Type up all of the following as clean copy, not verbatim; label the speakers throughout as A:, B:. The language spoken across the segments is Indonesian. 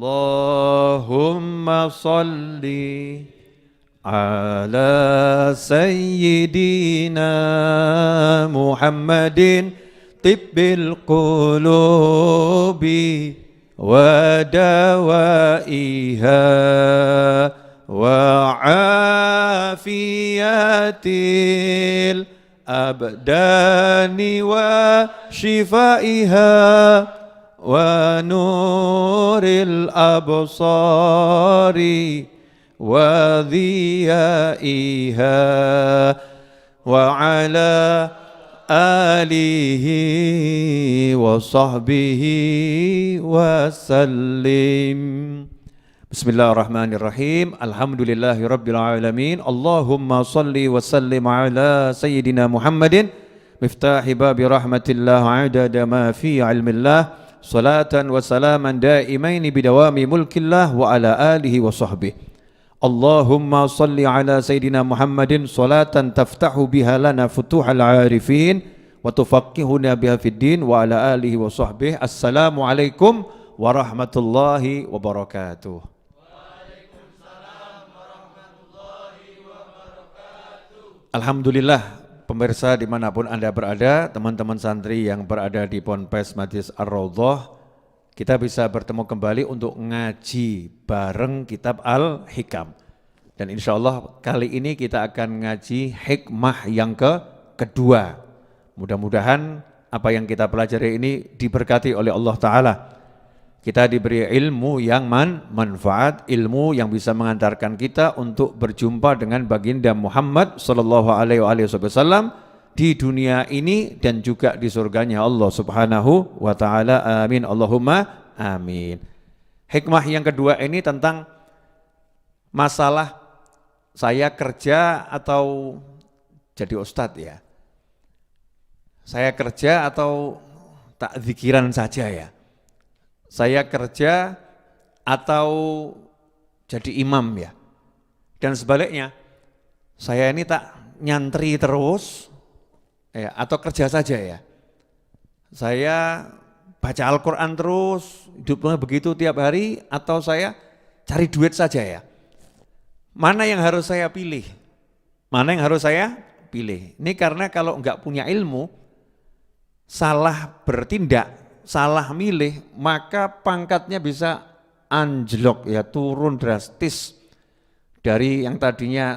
A: Allahumma salli ala sayyidina Muhammadin tibbil qulubi wa dawaiha wa afiyatil abdani wa shifaiha wa nuril absari wa dhiyaiha wa ala alihi wa sahbihi wa sallim. Bismillahirrahmanirrahim. Alhamdulillahi rabbil alamin. Allahumma salli wa sallim ala sayyidina Muhammadin miftahi babi rahmatillah adada ma fi ilmillah. Salatan wa salaman daimaini bidawami mulkillah wa ala alihi wa sahbihi. Allahumma salli ala sayyidina Muhammadin salatan taftahu biha lana futuhal arifin wa tufaqihuna biha fid din wa ala alihi wa sahbihi. Assalamualaikum warahmatullahi wabarakatuh. Waalaikumsalam warahmatullahi wabarakatuh. Alhamdulillah, pemirsa dimanapun Anda berada, teman-teman santri yang berada di Ponpes Majlis Ar-Raudhah, kita bisa bertemu kembali untuk ngaji bareng kitab Al-Hikam. Dan insya Allah kali ini kita akan ngaji hikmah yang kedua. Mudah-mudahan apa yang kita pelajari ini diberkati oleh Allah Ta'ala. Kita diberi ilmu yang manfaat, ilmu yang bisa mengantarkan kita untuk berjumpa dengan baginda Muhammad sallallahu alaihi wasallam di dunia ini dan juga di surganya Allah Subhanahu wa taala. Amin Allahumma amin. Hikmah yang kedua ini tentang masalah saya kerja atau jadi ustadz ya. Saya kerja atau tak zikiran saja ya. Saya kerja atau jadi imam ya. Dan sebaliknya, saya ini tak nyantri terus ya, atau kerja saja ya. Saya baca Al-Quran terus, hidupnya begitu tiap hari, atau saya cari duit saja ya. Mana yang harus saya pilih? Mana yang harus saya pilih? Ini karena kalau enggak punya ilmu, salah bertindak, salah milih, maka pangkatnya bisa anjlok ya, turun drastis. Dari yang tadinya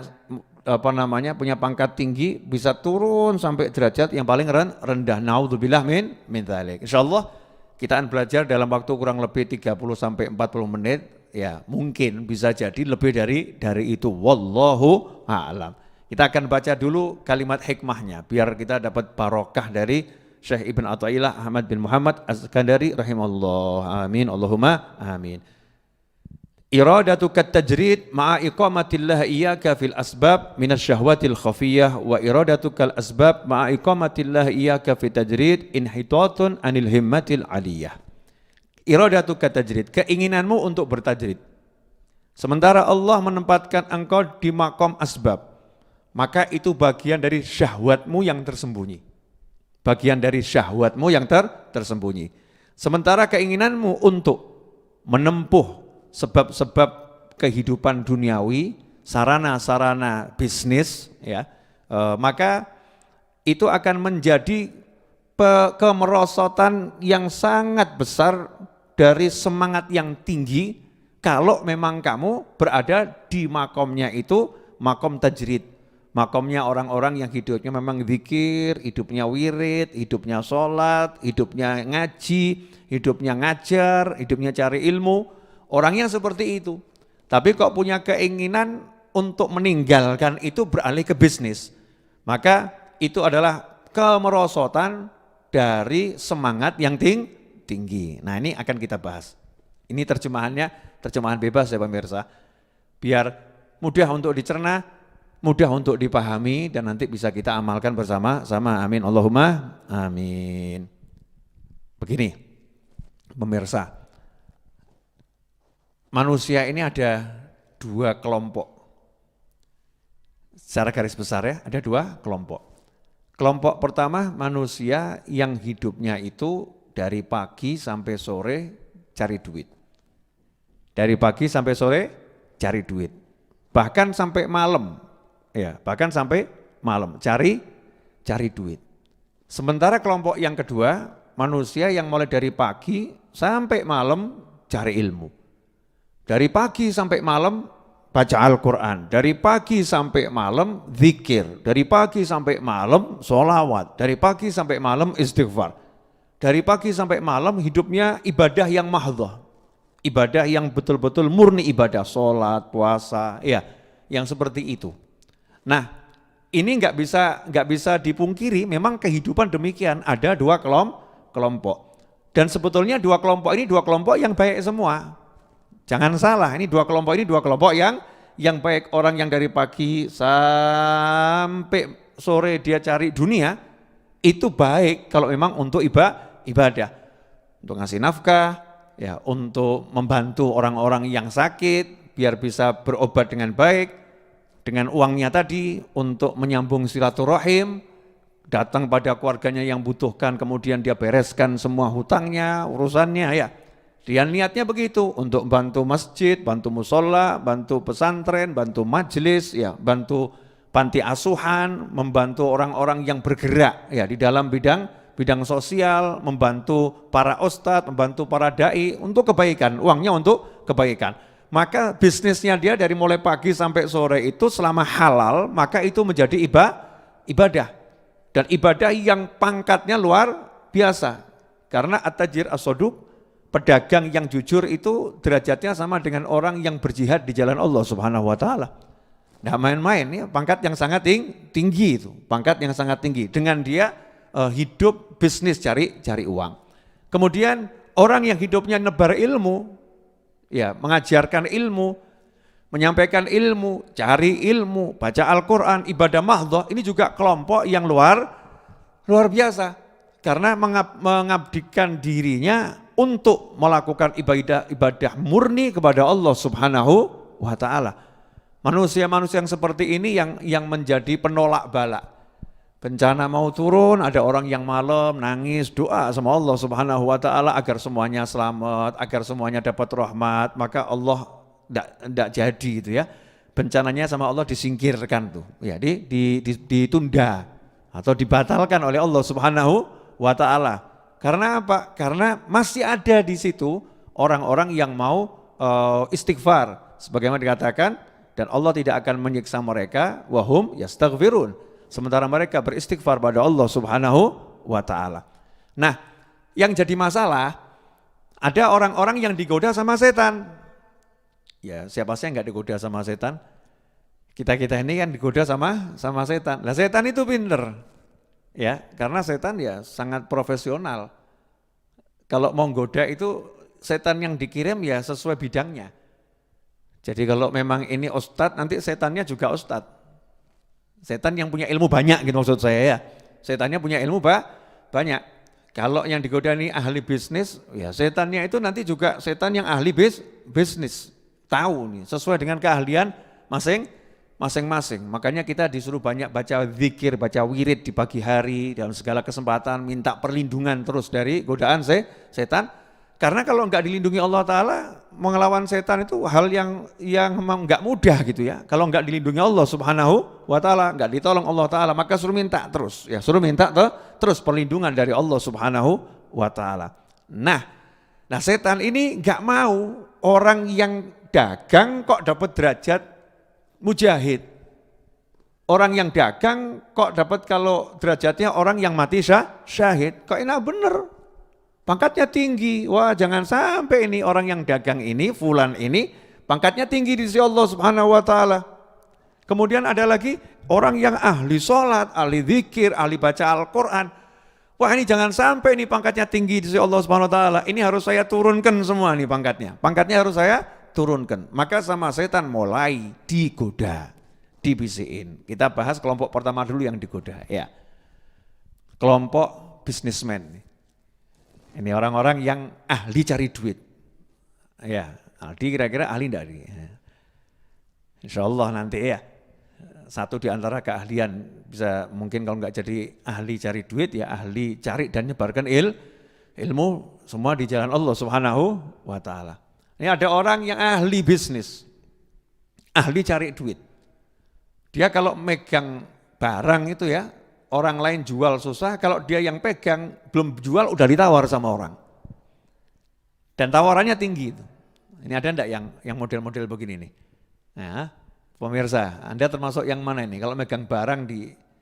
A: punya pangkat tinggi bisa turun sampai derajat yang paling rendah. Naudzubillah min dzalik. Insyaallah kita akan belajar dalam waktu kurang lebih 30 sampai 40 menit ya, mungkin bisa jadi lebih dari itu, wallahu a'lam. Kita akan baca dulu kalimat hikmahnya biar kita dapat barokah dari Syekh Ibn Athaillah Ahmad bin Muhammad Az-Zakandari rahimahullah. Amin Allahumma amin. Iradatuka tajrid ma'a iqamatillah iyyaka fil asbab minasyahwatil khafiyah wa iradatukal asbab ma'a iqamatillah iyyaka fit tajrid inhitatun anil himmatil aliyah. Iradatuka tajrid, keinginanmu untuk bertajrid. Sementara Allah menempatkan engkau di maqam asbab, maka itu bagian dari syahwatmu yang tersembunyi. Bagian dari syahwatmu yang tersembunyi. Sementara keinginanmu untuk menempuh sebab-sebab kehidupan duniawi, sarana-sarana bisnis, ya, maka itu akan menjadi kemerosotan yang sangat besar dari semangat yang tinggi kalau memang kamu berada di makomnya itu, makom tajrid. Makomnya orang-orang yang hidupnya memang zikir, hidupnya wirid, hidupnya sholat, hidupnya ngaji, hidupnya ngajar, hidupnya cari ilmu. Orangnya seperti itu. Tapi kok punya keinginan untuk meninggalkan itu beralih ke bisnis. Maka itu adalah kemerosotan dari semangat yang tinggi. Nah ini akan kita bahas. Ini terjemahannya, terjemahan bebas ya pemirsa. Biar mudah untuk dicerna, mudah untuk dipahami dan nanti bisa kita amalkan bersama-sama. Amin Allahumma amin. Begini pemirsa, manusia ini ada dua kelompok. Secara garis besar ya, ada dua kelompok. Kelompok pertama manusia yang hidupnya itu dari pagi sampai sore cari duit. Dari pagi sampai sore cari duit. Bahkan sampai malam. Ya, bahkan sampai malam cari duit. Sementara kelompok yang kedua, manusia yang mulai dari pagi sampai malam cari ilmu. Dari pagi sampai malam baca Al-Quran, dari pagi sampai malam zikir, dari pagi sampai malam sholawat, dari pagi sampai malam istighfar, dari pagi sampai malam hidupnya ibadah yang mahdhah, ibadah yang betul-betul murni ibadah, sholat, puasa, ya, yang seperti itu. Nah, ini nggak bisa dipungkiri, memang kehidupan demikian, ada dua kelompok. Dan sebetulnya dua kelompok ini dua kelompok yang baik semua. Jangan salah, ini dua kelompok yang baik. Orang yang dari pagi sampai sore dia cari dunia, itu baik kalau memang untuk ibadah. Untuk ngasih nafkah, ya, untuk membantu orang-orang yang sakit, biar bisa berobat dengan baik, dengan uangnya tadi, untuk menyambung silaturahim, datang pada keluarganya yang butuhkan, kemudian dia bereskan semua hutangnya, urusannya, ya. Dia niatnya begitu, untuk bantu masjid, bantu musola, bantu pesantren, bantu majelis, ya, bantu panti asuhan, membantu orang-orang yang bergerak ya di dalam bidang sosial, membantu para ustadz, membantu para dai untuk kebaikan, uangnya untuk kebaikan. Maka bisnisnya dia dari mulai pagi sampai sore itu selama halal, maka itu menjadi ibadah. Dan ibadah yang pangkatnya luar biasa. Karena at-tajir as-soduq, pedagang yang jujur itu derajatnya sama dengan orang yang berjihad di jalan Allah Subhanahu wa taala. Nah, main-main ya, pangkat yang sangat tinggi itu, pangkat yang sangat tinggi. Dengan dia hidup bisnis cari uang. Kemudian orang yang hidupnya nebar ilmu, ya, mengajarkan ilmu, menyampaikan ilmu, cari ilmu, baca Al-Qur'an, ibadah mahdhah, ini juga kelompok yang luar biasa. Karena mengabdikan dirinya untuk melakukan ibadah murni kepada Allah Subhanahu wa taala. Manusia-manusia yang seperti ini yang menjadi penolak bala. Bencana mau turun, ada orang yang malam nangis doa sama Allah Subhanahu wa taala agar semuanya selamat, agar semuanya dapat rahmat, maka Allah enggak jadi gitu ya. Bencananya sama Allah disingkirkan tuh. Ya, ditunda atau dibatalkan oleh Allah Subhanahu wa taala. Karena apa? Karena masih ada di situ orang-orang yang mau istighfar. Sebagaimana dikatakan, dan Allah tidak akan menyiksa mereka, wahum yastaghfirun. Sementara mereka beristighfar pada Allah Subhanahu wa taala. Nah, yang jadi masalah, ada orang-orang yang digoda sama setan. Ya, siapa sih yang enggak digoda sama setan? Kita-kita ini kan digoda sama setan. Lah setan itu pinter. Ya, karena setan ya sangat profesional. Kalau mau goda itu setan yang dikirim ya sesuai bidangnya. Jadi kalau memang ini ustadz, nanti setannya juga ustadz. Setan yang punya ilmu banyak gitu maksud saya ya. Setannya punya ilmu banyak. Kalau yang digoda ini ahli bisnis, ya setannya itu nanti juga setan yang ahli bisnis. Tahu nih, sesuai dengan keahlian masing-masing. Makanya kita disuruh banyak baca zikir, baca wirid di pagi hari, dalam segala kesempatan minta perlindungan terus dari godaan setan. Karena kalau enggak dilindungi Allah Ta'ala, mengelawan setan itu hal yang memang enggak mudah gitu ya. Kalau enggak dilindungi Allah Subhanahu wa Ta'ala, enggak ditolong Allah Ta'ala, maka suruh minta terus. Ya, suruh minta terus perlindungan dari Allah Subhanahu wa Ta'ala. Nah setan ini enggak mau orang yang dagang kok dapat derajat mujahid. Orang yang dagang kok dapat kalau derajatnya orang yang mati syahid. Kok enak bener. Pangkatnya tinggi. Wah, jangan sampai ini orang yang dagang ini, fulan ini pangkatnya tinggi di sisi Allah Subhanahu wa taala. Kemudian ada lagi orang yang ahli sholat, ahli zikir, ahli baca Al-Qur'an. Wah, ini jangan sampai ini pangkatnya tinggi di sisi Allah Subhanahu wa taala. Ini harus saya turunkan semua nih pangkatnya. Pangkatnya harus saya turunkan. Maka sama setan mulai digoda, dibisikin. Kita bahas kelompok pertama dulu yang digoda, ya. Kelompok bisnismen. Ini orang-orang yang ahli cari duit. Ya, Aldi kira-kira ahli enggak nih? Insya Allah nanti ya. Satu di antara keahlian bisa mungkin kalau enggak jadi ahli cari duit ya ahli cari dan nyebarkan ilmu semua di jalan Allah Subhanahu wa taala. Ini ada orang yang ahli bisnis, ahli cari duit. Dia kalau megang barang itu ya, orang lain jual susah, kalau dia yang pegang belum jual udah ditawar sama orang. Dan tawarannya tinggi itu. Ini ada enggak yang model-model begini nih? Nah, pemirsa, Anda termasuk yang mana ini? Kalau megang barang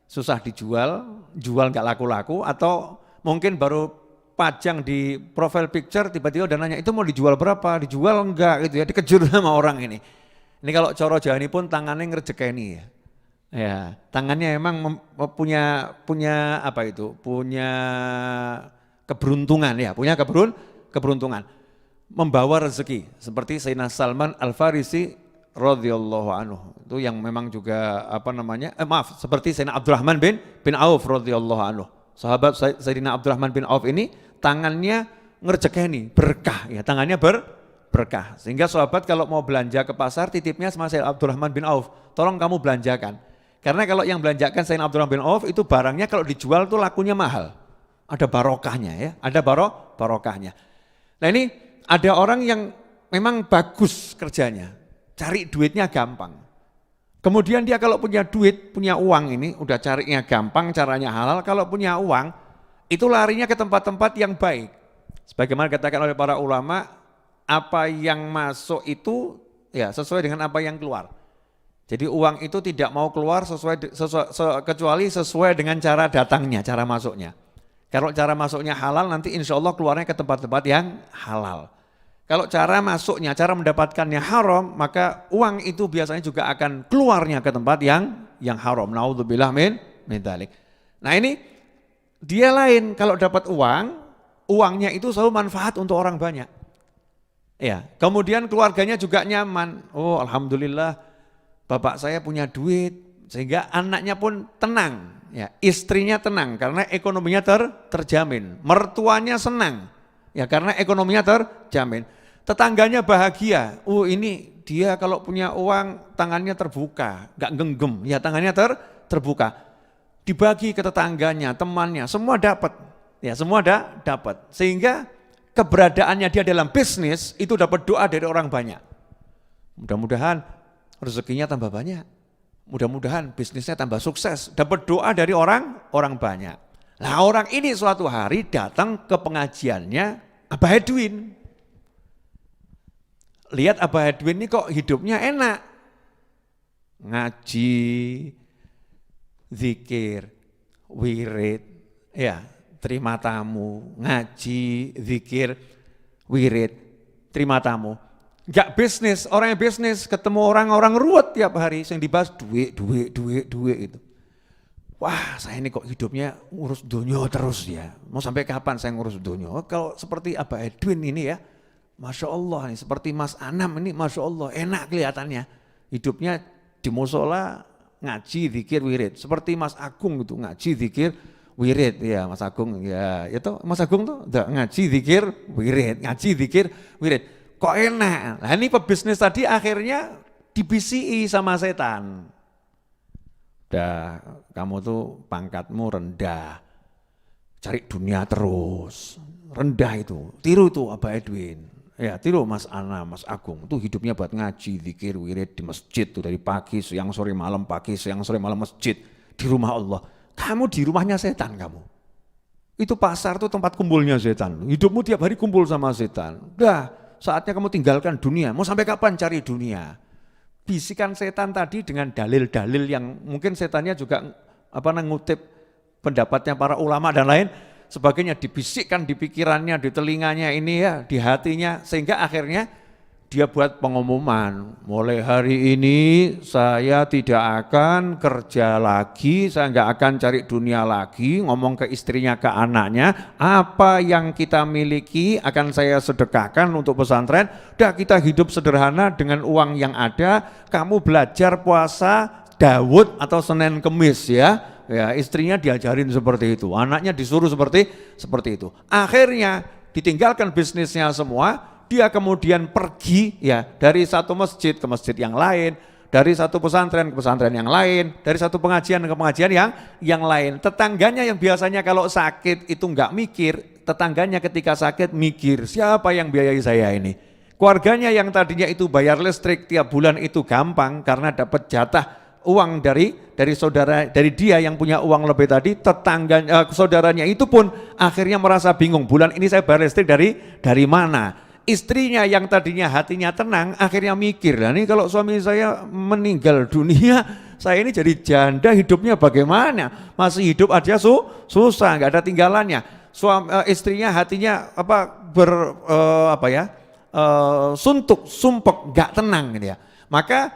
A: susah dijual, jual nggak laku-laku, atau mungkin baru pajang di profile picture tiba-tiba udah nanya itu mau dijual berapa, dijual enggak gitu ya, dikejur sama orang ini. Ini kalau coro Jawani pun tangannya ngerjekeni ya. Ya, tangannya emang punya apa itu? Punya keberuntungan ya, punya keberuntungan. Membawa rezeki seperti Sayyidina Salman Al-Farisi radhiyallahu anhu. Itu yang memang juga seperti Sayyidina Abdurrahman bin Auf radhiyallahu anhu. Sahabat Sayyidina Abdurrahman bin Auf ini tangannya ngerjekeni, berkah ya, tangannya berkah. Sehingga sahabat kalau mau belanja ke pasar titipnya sama Sayyidina Abdurrahman bin Auf, tolong kamu belanjakan. Karena kalau yang belanjakan Sayyidina Abdurrahman bin Auf itu barangnya kalau dijual tuh lakunya mahal. Ada barokahnya ya, ada barokahnya. Nah ini ada orang yang memang bagus kerjanya, cari duitnya gampang. Kemudian dia kalau punya duit, punya uang ini, udah carinya gampang, caranya halal. Kalau punya uang, itu larinya ke tempat-tempat yang baik. Sebagaimana dikatakan oleh para ulama, apa yang masuk itu ya sesuai dengan apa yang keluar. Jadi uang itu tidak mau keluar kecuali sesuai dengan cara datangnya, cara masuknya. Kalau cara masuknya halal, nanti insya Allah keluarnya ke tempat-tempat yang halal. Kalau cara masuknya, cara mendapatkannya haram, maka uang itu biasanya juga akan keluarnya ke tempat yang haram. Naudzubillah min dzalik. Nah ini dia lain, kalau dapat uang, uangnya itu selalu manfaat untuk orang banyak. Ya, kemudian keluarganya juga nyaman. Oh, alhamdulillah, bapak saya punya duit, sehingga anaknya pun tenang. Ya, istrinya tenang karena ekonominya terjamin. Mertuanya senang. Ya karena ekonominya terjamin. Tetangganya bahagia. Oh ini dia kalau punya uang tangannya terbuka, gak genggam. Ya tangannya terbuka. Dibagi ke tetangganya, temannya, semua dapat. Ya semua dapat. Sehingga keberadaannya dia dalam bisnis itu dapat doa dari orang banyak. Mudah-mudahan rezekinya tambah banyak. Mudah-mudahan bisnisnya tambah sukses. Dapat doa dari orang banyak. Nah orang ini suatu hari datang ke pengajiannya Abah Edwin. Lihat Abah Edwin ini kok hidupnya enak. Ngaji, zikir, wirid, ya terima tamu, ngaji, zikir, wirid, terima tamu. Enggak bisnis, orang yang bisnis ketemu orang-orang ruwet tiap hari, yang dibahas duit itu. Wah saya ini kok hidupnya ngurus dunia terus ya, mau sampai kapan saya ngurus dunia? Kalau seperti Abah Edwin ini ya, Masya Allah nih, seperti Mas Anam ini Masya Allah enak kelihatannya. Hidupnya di musola ngaji, zikir, wirid. Seperti Mas Agung itu ngaji, zikir, wirid. Ya Mas Agung, ya itu Mas Agung tuh ngaji, zikir, wirid. Ngaji, zikir, wirid. Kok enak? Nah ini pebisnis tadi akhirnya dibisiki sama setan. Udah, kamu tuh pangkatmu rendah, cari dunia terus, rendah itu, tiru tuh Abah Edwin, ya tiru Mas Ana, Mas Agung, tuh hidupnya buat ngaji, zikir, wirid di masjid tuh dari pagi, siang, sore, malam, pagi, siang, sore, malam masjid, di rumah Allah. Kamu di rumahnya setan kamu, itu pasar tuh tempat kumpulnya setan, hidupmu tiap hari kumpul sama setan, udah saatnya kamu tinggalkan dunia, mau sampai kapan cari dunia? Bisikan setan tadi dengan dalil-dalil yang mungkin setannya juga ngutip pendapatnya para ulama dan lain sebagainya, dibisikkan di pikirannya, di telinganya ini ya, di hatinya, sehingga akhirnya dia buat pengumuman, mulai hari ini saya tidak akan kerja lagi, saya nggak akan cari dunia lagi, ngomong ke istrinya, ke anaknya, apa yang kita miliki akan saya sedekahkan untuk pesantren, udah kita hidup sederhana dengan uang yang ada, kamu belajar puasa Daud atau Senin Kemis ya. Ya, istrinya diajarin seperti itu, anaknya disuruh seperti itu. Akhirnya ditinggalkan bisnisnya semua, dia kemudian pergi ya dari satu masjid ke masjid yang lain, dari satu pesantren ke pesantren yang lain, dari satu pengajian ke pengajian yang lain. Tetangganya yang biasanya kalau sakit itu enggak mikir, tetangganya ketika sakit mikir, siapa yang biayai saya ini? Keluarganya yang tadinya itu bayar listrik tiap bulan itu gampang karena dapat jatah uang dari saudara, dari dia yang punya uang lebih tadi, tetangga saudaranya itu pun akhirnya merasa bingung, bulan ini saya bayar listrik dari mana? Istrinya yang tadinya hatinya tenang akhirnya mikir, lah ini kalau suami saya meninggal dunia, saya ini jadi janda, hidupnya bagaimana? Masih hidup aja susah, nggak ada tinggalannya. Istrinya hatinya suntuk, sumpek, nggak tenang gitu ya. Maka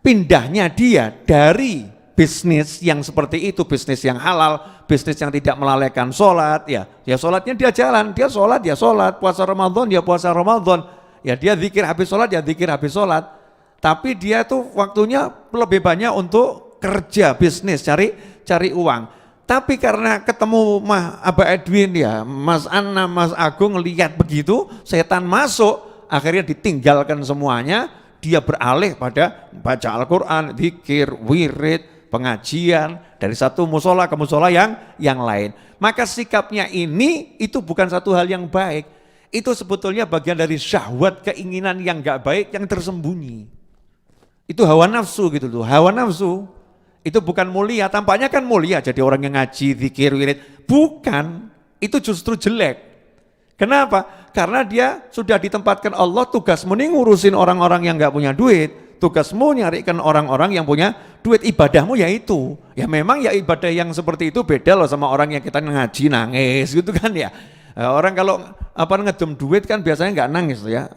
A: pindahnya dia dari bisnis yang seperti itu, bisnis yang halal, bisnis yang tidak melalaikan sholat, ya sholatnya dia jalan, dia sholat, puasa Ramadan, dia puasa Ramadan, ya dia zikir habis sholat, ya zikir habis sholat, tapi dia tuh waktunya lebih banyak untuk kerja, bisnis, cari uang. Tapi karena ketemu Abah Edwin ya, Mas Anna, Mas Agung lihat begitu, setan masuk, akhirnya ditinggalkan semuanya, dia beralih pada baca Al-Quran, zikir, wirid, pengajian, dari satu musola ke musola yang lain. Maka sikapnya ini itu bukan satu hal yang baik. Itu sebetulnya bagian dari syahwat, keinginan yang gak baik yang tersembunyi. Itu hawa nafsu gitu loh, hawa nafsu. Itu bukan mulia, tampaknya kan mulia jadi orang yang ngaji, zikir, wirid. Bukan, itu justru jelek. Kenapa? Karena dia sudah ditempatkan Allah, tugasmu nih ngurusin orang-orang yang gak punya duit. Tugasmu nyarikan orang-orang yang punya duit, ibadahmu ya itu. Ya memang ya ibadah yang seperti itu beda loh sama orang yang kita ngaji nangis gitu kan ya. Orang kalau ngedem duit kan biasanya nggak nangis ya.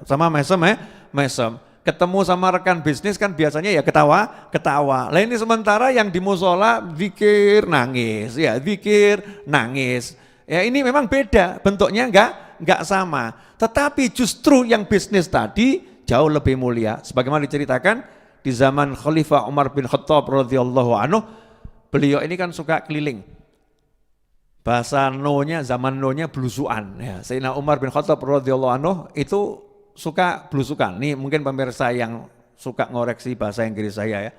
A: Sama mesem. Ketemu sama rekan bisnis kan biasanya ya ketawa. Lah ini sementara yang di musola zikir nangis, ya zikir nangis. Ya ini memang beda, bentuknya nggak sama. Tetapi justru yang bisnis tadi jauh lebih mulia. Sebagaimana diceritakan di zaman Khalifah Umar bin Khattab radhiyallahu anhu, beliau ini kan suka keliling. Bahasa no-nya, zaman no-nya belusuan. Ya, Sayyidina Umar bin Khattab radhiyallahu anhu itu suka belusukan. Nih mungkin pemirsa yang suka ngoreksi bahasa Inggris saya ya.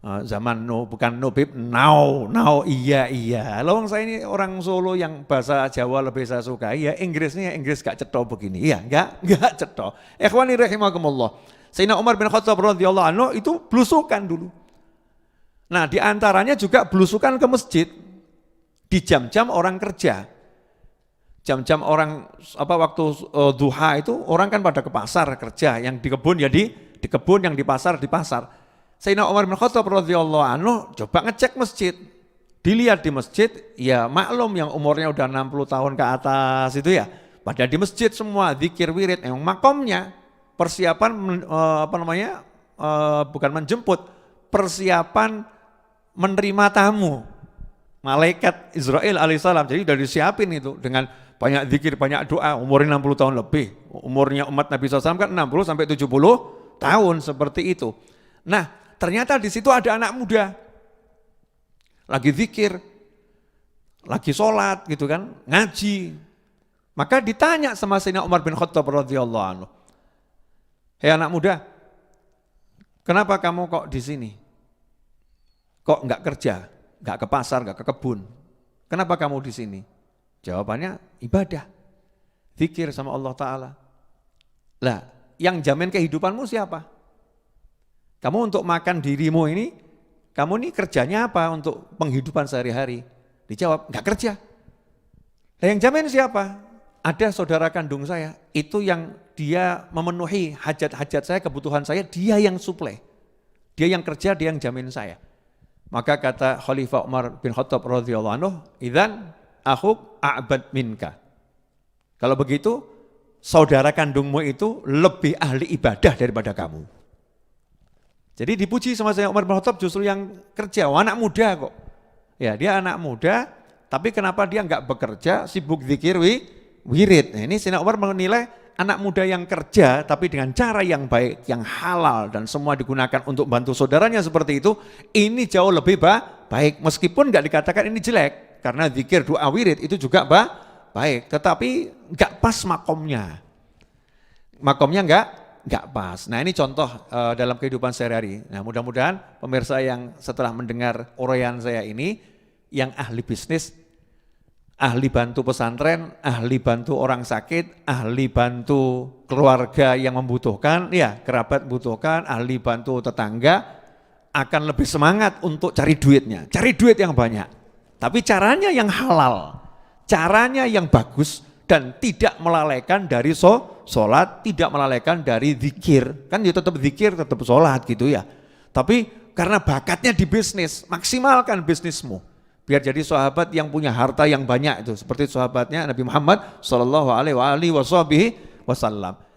A: Zaman no, bukan no bib, now, iya. Lawang saya ini orang Solo yang bahasa Jawa lebih saya suka. Iya, Inggrisnya Inggris gak cetok begini. Iya, enggak cetok. Ikhwani rahimakumullah. Sayyidina Umar bin Khattab radhiyallahu anhu itu belusukan dulu. Nah, di antaranya juga belusukan ke masjid di jam-jam orang kerja. Jam-jam orang waktu duha itu orang kan pada ke pasar kerja, yang di kebun ya di kebun, yang di pasar di pasar. Sayyidina Umar bin Khattab radhiyallahu anhu coba ngecek masjid. Dilihat di masjid, ya maklum yang umurnya udah 60 tahun ke atas itu ya. Pada di masjid semua zikir wirid, emang makomnya persiapan bukan menjemput, persiapan menerima tamu. Malaikat Israel alaihissalam, jadi udah disiapin itu dengan banyak zikir, banyak doa, umurnya 60 tahun lebih. Umurnya umat Nabi SAW kan 60 sampai 70 tahun seperti itu. Nah, ternyata di situ ada anak muda, lagi zikir, lagi sholat gitu kan, ngaji. Maka ditanya sama Sayyidina Umar bin Khattab radhiyallahu anhu, hei anak muda, kenapa kamu kok di sini? Kok nggak kerja, nggak ke pasar, nggak ke kebun? Kenapa kamu di sini? Jawabannya ibadah, zikir sama Allah Ta'ala. Lah, yang jamin kehidupanmu siapa? Kamu untuk makan dirimu ini, kamu ini kerjanya apa untuk penghidupan sehari-hari? Dijawab, enggak kerja. Nah, yang jamin siapa? Ada saudara kandung saya, itu yang dia memenuhi hajat-hajat saya, kebutuhan saya, dia yang suplai. Dia yang kerja, dia yang jamin saya. Maka kata Khalifah Umar bin Khattab radhiyallahu anhu, "Idzan akhuk a'bad minka." Kalau begitu, saudara kandungmu itu lebih ahli ibadah daripada kamu. Jadi dipuji sama saya Umar bin Khattab justru yang kerja, anak muda kok. Ya dia anak muda, tapi kenapa dia enggak bekerja, sibuk zikir wirid. Nah, ini Sayyidina Umar menilai anak muda yang kerja, tapi dengan cara yang baik, yang halal, dan semua digunakan untuk bantu saudaranya seperti itu, ini jauh lebih baik. Meskipun enggak dikatakan ini jelek, karena zikir, doa, wirid itu juga baik, tetapi enggak pas makomnya. Makomnya enggak pas. Nah ini contoh dalam kehidupan sehari-hari. Nah mudah-mudahan pemirsa yang setelah mendengar uraian saya ini, yang ahli bisnis, ahli bantu pesantren, ahli bantu orang sakit, ahli bantu keluarga yang membutuhkan, ya kerabat membutuhkan, ahli bantu tetangga, akan lebih semangat untuk cari duitnya, cari duit yang banyak. Tapi caranya yang halal, caranya yang bagus, dan tidak melalaikan dari sholat, tidak melalaikan dari zikir. Kan ya tetap zikir, tetap sholat gitu ya. Tapi karena bakatnya di bisnis, maksimalkan bisnismu. Biar jadi sahabat yang punya harta yang banyak itu. Seperti sahabatnya Nabi Muhammad SAW.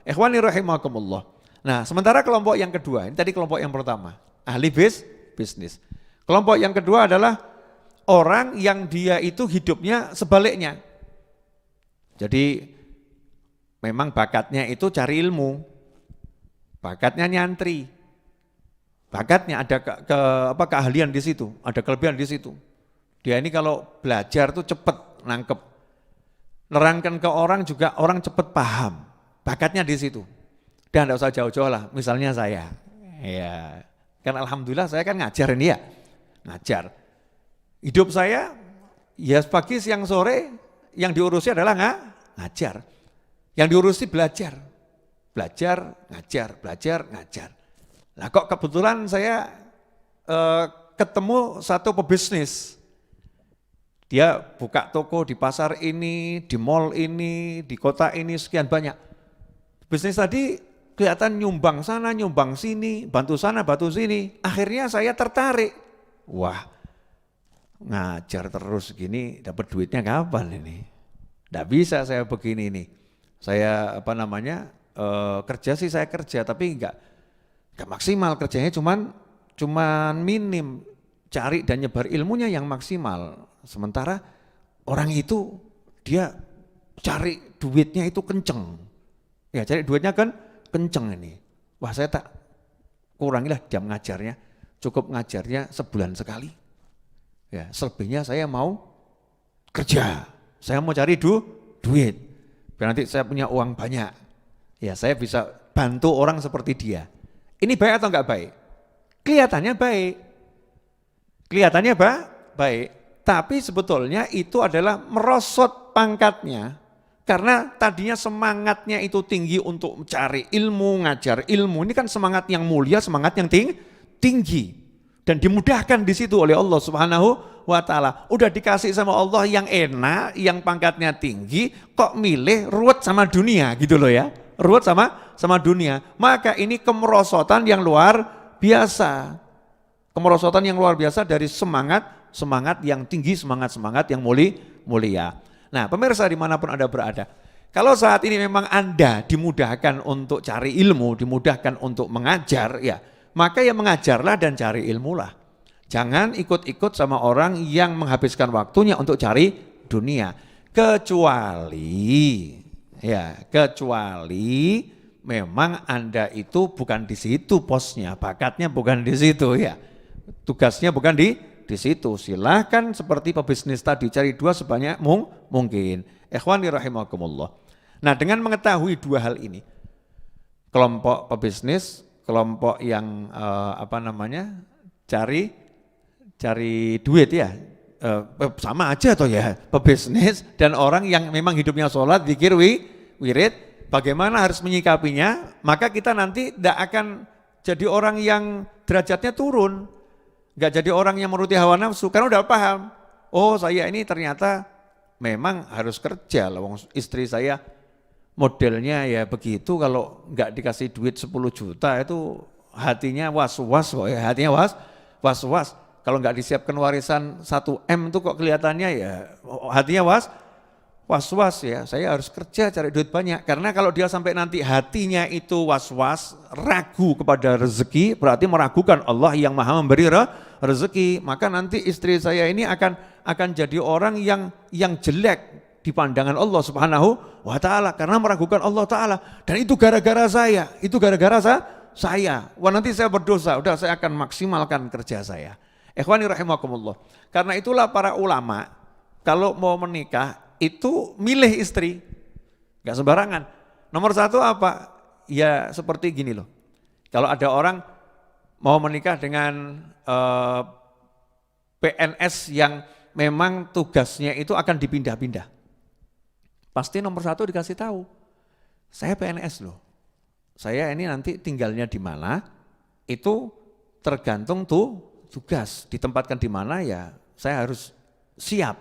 A: Ikhwani rahimakumullah. Nah sementara kelompok yang kedua, ini tadi kelompok yang pertama, ahli bisnis. Kelompok yang kedua adalah orang yang dia itu hidupnya sebaliknya. Jadi memang bakatnya itu cari ilmu, bakatnya nyantri, bakatnya ada keahlian di situ, ada kelebihan di situ. Dia ini kalau belajar tuh cepet nangkep, nerangkan ke orang juga orang cepet paham, bakatnya di situ. Dan tidak usah jauh-jauh lah, misalnya saya, ya kan alhamdulillah saya kan ngajar ini ya, ngajar. Hidup saya ya pagi siang sore yang diurusi adalah ngajar, yang diurusi belajar, ngajar. Nah kok kebetulan saya ketemu satu pebisnis. Dia buka toko di pasar ini, di mall ini, di kota ini, sekian banyak. Bisnis tadi kelihatan nyumbang sana, nyumbang sini, bantu sana, bantu sini. Akhirnya saya tertarik. Wah, ngajar terus gini, dapat duitnya kapan ini? Nggak bisa saya begini nih. Saya kerja sih saya kerja, tapi nggak maksimal kerjanya, cuman minim. Cari dan nyebar ilmunya yang maksimal. Sementara orang itu dia cari duitnya itu kenceng. Ya cari duitnya kan kenceng ini. Wah saya tak kurangilah jam ngajarnya. Cukup ngajarnya sebulan sekali. Ya selebihnya saya mau kerja. Saya mau cari duit. Biar nanti saya punya uang banyak. Ya saya bisa bantu orang seperti dia. Ini baik atau enggak baik? Kelihatannya baik. Kelihatannya baik, tapi sebetulnya itu adalah merosot pangkatnya. Karena tadinya semangatnya itu tinggi untuk mencari ilmu, ngajar ilmu. Ini kan semangat yang mulia, semangat yang tinggi. Dan dimudahkan di situ oleh Allah Subhanahu wa Ta'ala. Udah dikasih sama Allah yang enak, yang pangkatnya tinggi, kok milih ruwet sama dunia gitu loh ya. Ruwet sama dunia. Maka ini kemerosotan yang luar biasa. Kemerosotan yang luar biasa dari semangat yang tinggi, semangat yang mulia. Nah pemirsa dimanapun Anda berada, kalau saat ini memang Anda dimudahkan untuk cari ilmu, dimudahkan untuk mengajar, ya maka ya mengajarlah dan cari ilmulah. Jangan ikut-ikut sama orang yang menghabiskan waktunya untuk cari dunia. Kecuali memang Anda itu bukan di situ posnya, bakatnya bukan di situ ya. Tugasnya bukan di situ. Silahkan seperti pebisnis tadi cari dua sebanyak mungkin. Ikhwani rahimakumullah. Nah, dengan mengetahui dua hal ini, kelompok pebisnis, kelompok yang cari duit ya, sama aja toh ya, pebisnis dan orang yang memang hidupnya sholat, zikir, wirid, bagaimana harus menyikapinya? Maka kita nanti tidak akan jadi orang yang derajatnya turun. Gak jadi orang yang menuruti hawa nafsu, karena udah paham. Oh saya ini ternyata memang harus kerja. Istri saya modelnya ya begitu, kalau nggak dikasih duit 10 juta itu hatinya was-was kok ya. Hatinya was-was. Kalau nggak disiapkan warisan 1 M itu kok kelihatannya ya hatinya was-was ya. Saya harus kerja cari duit banyak. Karena kalau dia sampai nanti hatinya itu was-was, ragu kepada rezeki, berarti meragukan Allah yang maha memberi rezeki. Maka nanti istri saya ini akan jadi orang yang jelek di pandangan Allah Subhanahu wa Ta'ala. Karena meragukan Allah Ta'ala. Dan itu gara-gara saya. Wah nanti saya berdosa, udah saya akan maksimalkan kerja saya. Ikhwani rahimakumullah. Karena itulah para ulama kalau mau menikah itu milih istri, gak sembarangan. Nomor satu apa? Ya seperti gini loh. Kalau ada orang mau menikah dengan PNS yang memang tugasnya itu akan dipindah-pindah. Pasti nomor 1 dikasih tahu, saya PNS loh. Saya ini nanti tinggalnya di mana, itu tergantung tuh tugas. Ditempatkan di mana ya saya harus siap.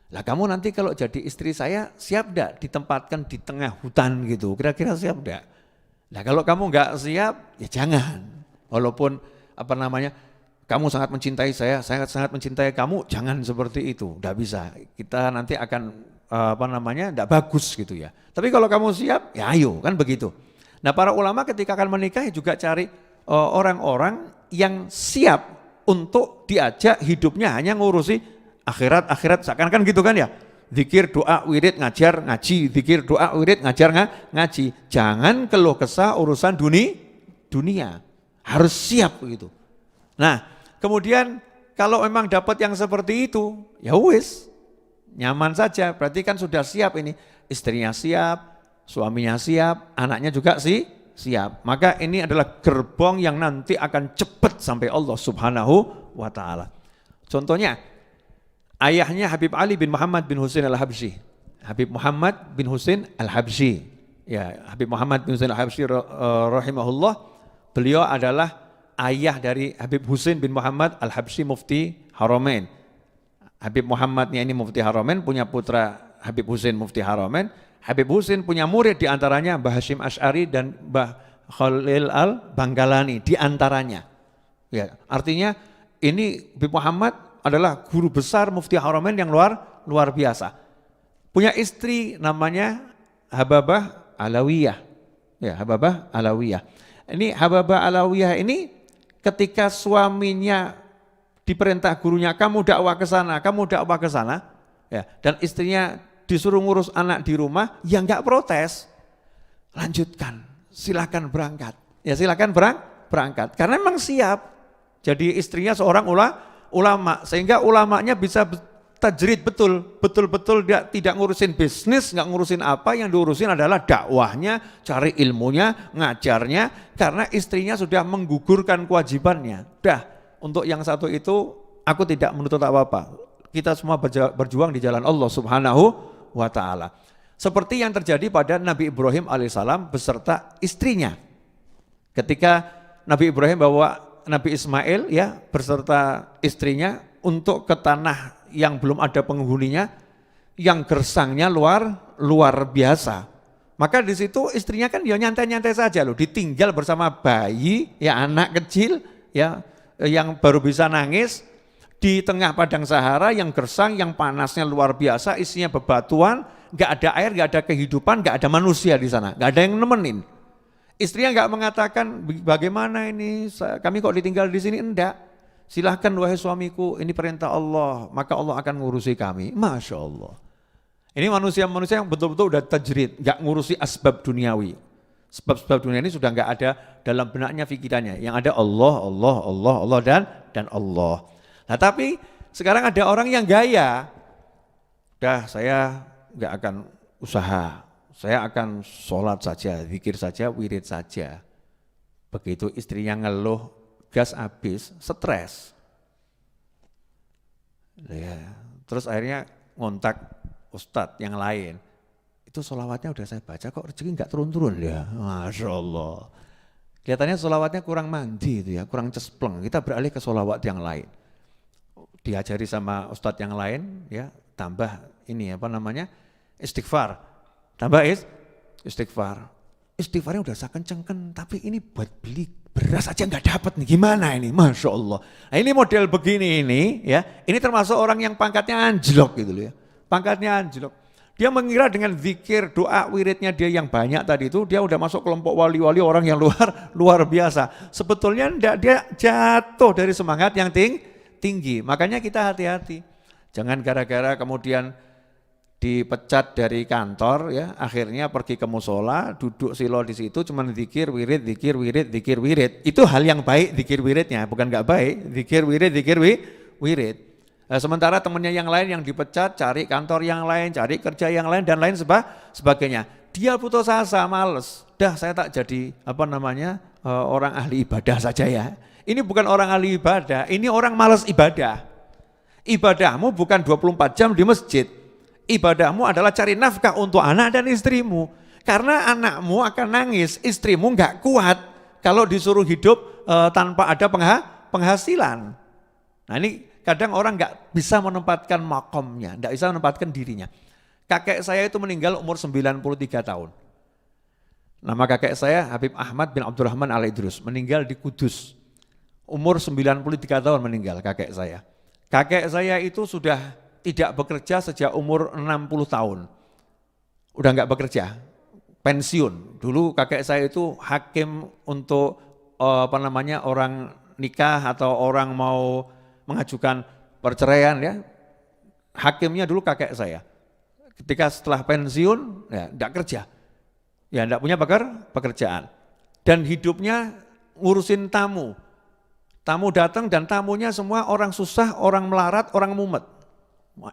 A: Lah kamu nanti kalau jadi istri saya siap enggak ditempatkan di tengah hutan gitu, kira-kira siap enggak? Nah kalau kamu enggak siap ya jangan. Walaupun kamu sangat mencintai saya sangat mencintai kamu, jangan seperti itu, enggak bisa. Kita nanti akan enggak bagus gitu ya. Tapi kalau kamu siap ya ayo, kan begitu. Nah para ulama ketika akan menikah juga cari orang-orang yang siap untuk diajak hidupnya hanya ngurusi akhirat, seakan-akan gitu kan ya. Zikir, doa, wirid, ngajar, ngaji. Zikir, doa, wirid, ngajar, ngaji. Jangan keluh kesah urusan dunia. Harus siap begitu. Nah, kemudian kalau memang dapat yang seperti itu, ya wis, nyaman saja. Berarti kan sudah siap ini. Istrinya siap, suaminya siap, anaknya juga siap. Maka ini adalah gerbong yang nanti akan cepat sampai Allah Subhanahu wa ta'ala. Contohnya, ayahnya Habib Ali bin Muhammad bin Husain al-Habsyi. Habib Muhammad bin Husain al-Habsyi. Ya, Habib Muhammad bin Husain al-Habsyi rahimahullah, beliau adalah ayah dari Habib Husain bin Muhammad al-Habsyi mufti Haramain. Habib Muhammadnya ini mufti Haramain, punya putra Habib Husain mufti Haramain. Habib Husain punya murid diantaranya Mbah Hashim Asy'ari dan Mbah Khalil al-Bangkalani diantaranya. Ya, artinya ini Habib Muhammad adalah guru besar mufti Haramain yang luar biasa. Punya istri namanya Hababah Alawiyah. Ya, Hababah Alawiyah. Ini Hababah Alawiyah ini ketika suaminya diperintah gurunya, kamu dakwah ke sana, ya, dan istrinya disuruh ngurus anak di rumah, ya enggak protes. Lanjutkan, silakan berangkat. Ya silakan berangkat, karena memang siap. Jadi istrinya seorang ulama, sehingga ulamanya bisa tajrid betul-betul dia tidak ngurusin bisnis, enggak ngurusin apa, yang diurusin adalah dakwahnya, cari ilmunya, ngajarnya, karena istrinya sudah menggugurkan kewajibannya. Dah, untuk yang satu itu aku tidak menuntut apa-apa. Kita semua berjuang di jalan Allah Subhanahu wa ta'ala. Seperti yang terjadi pada Nabi Ibrahim alaihissalam beserta istrinya. Ketika Nabi Ibrahim bawa Nabi Ismail ya beserta istrinya untuk ke tanah yang belum ada penghuninya, yang gersangnya luar biasa. Maka di situ istrinya kan ya nyantai-nyantai saja loh, ditinggal bersama bayi, ya anak kecil ya yang baru bisa nangis di tengah padang Sahara yang gersang, yang panasnya luar biasa, isinya bebatuan, nggak ada air, nggak ada kehidupan, nggak ada manusia di sana, nggak ada yang nemenin. Istrinya nggak mengatakan bagaimana ini, kami kok ditinggal di sini, enggak. Silahkan wahai suamiku, ini perintah Allah, maka Allah akan ngurusi kami. Masya Allah. Ini manusia-manusia yang betul-betul udah tajrid, nggak ngurusi asbab duniawi. Sebab-sebab dunia ini sudah nggak ada dalam benaknya, pikirannya. Yang ada Allah dan Allah. Nah tapi sekarang ada orang yang gaya, dah saya nggak akan usaha, saya akan sholat saja, zikir saja, wirid saja. Begitu istrinya ngeluh, gas habis, stres. Ya, terus akhirnya ngontak ustadz yang lain. Itu sholawatnya udah saya baca kok rezeki nggak turun-turun ya, Masya Allah. Kelihatannya sholawatnya kurang mandi itu ya, kurang cespleng, kita beralih ke sholawat yang lain. Diajari sama ustadz yang lain ya, tambah ini istighfar, tambah istighfar. Istighfarnya udah saya kencengkan, tapi ini buat beli beras aja nggak dapat nih, gimana ini, Masya Allah. Nah ini model begini ini ya, ini termasuk orang yang pangkatnya anjlok gitu loh ya, pangkatnya anjlok. Dia mengira dengan zikir, doa, wiridnya dia yang banyak tadi itu, dia udah masuk kelompok wali-wali orang yang luar biasa. Sebetulnya enggak, dia jatuh dari semangat yang tinggi. Makanya kita hati-hati. Jangan gara-gara kemudian dipecat dari kantor ya, akhirnya pergi ke musola, duduk silo di situ cuman zikir, wirid. Itu hal yang baik zikir wiridnya, bukan enggak baik. Zikir, wirid. Nah, sementara temannya yang lain yang dipecat, cari kantor yang lain, cari kerja yang lain dan lain sebagainya. Dia putus asa, males. Dah saya tak jadi orang ahli ibadah saja ya. Ini bukan orang ahli ibadah, ini orang malas ibadah. Ibadahmu bukan 24 jam di masjid. Ibadahmu adalah cari nafkah untuk anak dan istrimu. Karena anakmu akan nangis, istrimu nggak kuat kalau disuruh hidup tanpa ada penghasilan. Nah ini kadang orang nggak bisa menempatkan makomnya, nggak bisa menempatkan dirinya. Kakek saya itu meninggal umur 93 tahun. Nama kakek saya Habib Ahmad bin Abdurrahman Al-Idrus, meninggal di Kudus. Umur 93 tahun meninggal kakek saya. Kakek saya itu sudah tidak bekerja sejak umur 60 tahun. Udah nggak bekerja, pensiun. Dulu kakek saya itu hakim untuk orang nikah atau orang mau mengajukan perceraian ya. Hakimnya dulu kakek saya. Ketika setelah pensiun ya enggak kerja. Ya enggak punya pekerjaan. Dan hidupnya ngurusin tamu. Tamu datang dan tamunya semua orang susah, orang melarat, orang mumet.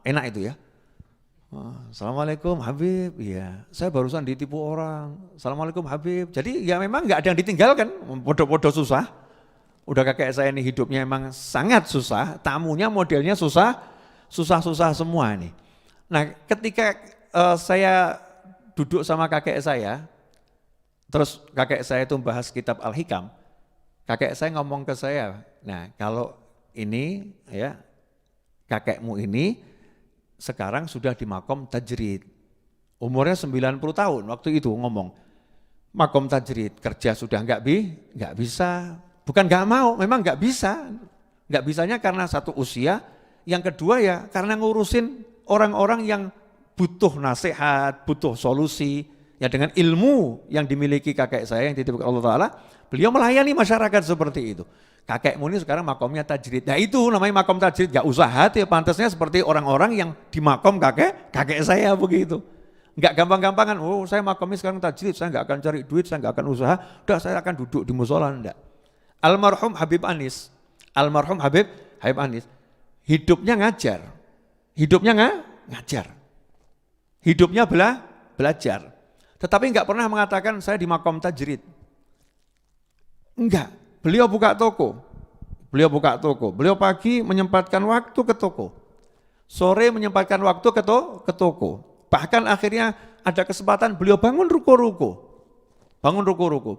A: Enak itu ya. Assalamualaikum Habib, iya saya barusan ditipu orang. Assalamualaikum Habib. Jadi ya memang nggak ada yang ditinggalkan, bodoh-bodoh susah. Udah kakek saya ini hidupnya emang sangat susah, tamunya modelnya susah-susah semua ini. Nah ketika saya duduk sama kakek saya, terus kakek saya itu membahas kitab Al-Hikam, kakek saya ngomong ke saya, nah kalau ini ya kakekmu ini sekarang sudah di makom tajrid. Umurnya 90 tahun waktu itu ngomong. Makom tajrid, kerja sudah enggak bisa. Bukan enggak mau, memang enggak bisa. Enggak bisanya karena satu usia, yang kedua ya karena ngurusin orang-orang yang butuh nasihat, butuh solusi. Ya dengan ilmu yang dimiliki kakek saya yang dititipkan Allah Ta'ala, beliau melayani masyarakat seperti itu. Kakekmu ini sekarang makomnya tajrid. Nah itu namanya makom tajrid, gak usah hati, pantasnya seperti orang-orang yang di makom kakek saya begitu. Enggak gampang-gampangan, oh saya makomnya sekarang tajrid, saya enggak akan cari duit, saya enggak akan usaha, udah saya akan duduk di musola, enggak. Almarhum Habib Anis, hidupnya ngajar, hidupnya belajar. Tetapi enggak pernah mengatakan saya di makom tajrid. Enggak, beliau buka toko. Beliau pagi menyempatkan waktu ke toko. Sore menyempatkan waktu ke toko. Bahkan akhirnya ada kesempatan beliau bangun ruko-ruko.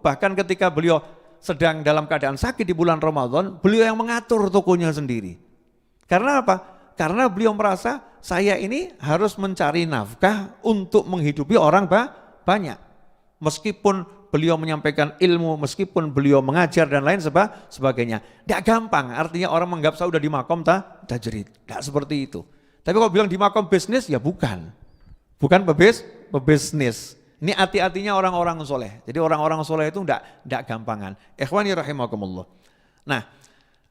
A: Bahkan ketika beliau sedang dalam keadaan sakit di bulan Ramadan, beliau yang mengatur tokonya sendiri. Karena apa? Karena beliau merasa saya ini harus mencari nafkah untuk menghidupi orang banyak. Meskipun beliau menyampaikan ilmu, meskipun beliau mengajar dan lain sebagainya. Tidak gampang, artinya orang menganggap saya udah di makom tajrid. Tidak seperti itu. Tapi kalau bilang di makom bisnis, ya bukan. Bukan pebisnis. Ini hati-hatinya orang-orang soleh. Jadi orang-orang soleh itu tidak gampangan. Ikhwani rahimakumullah. Nah,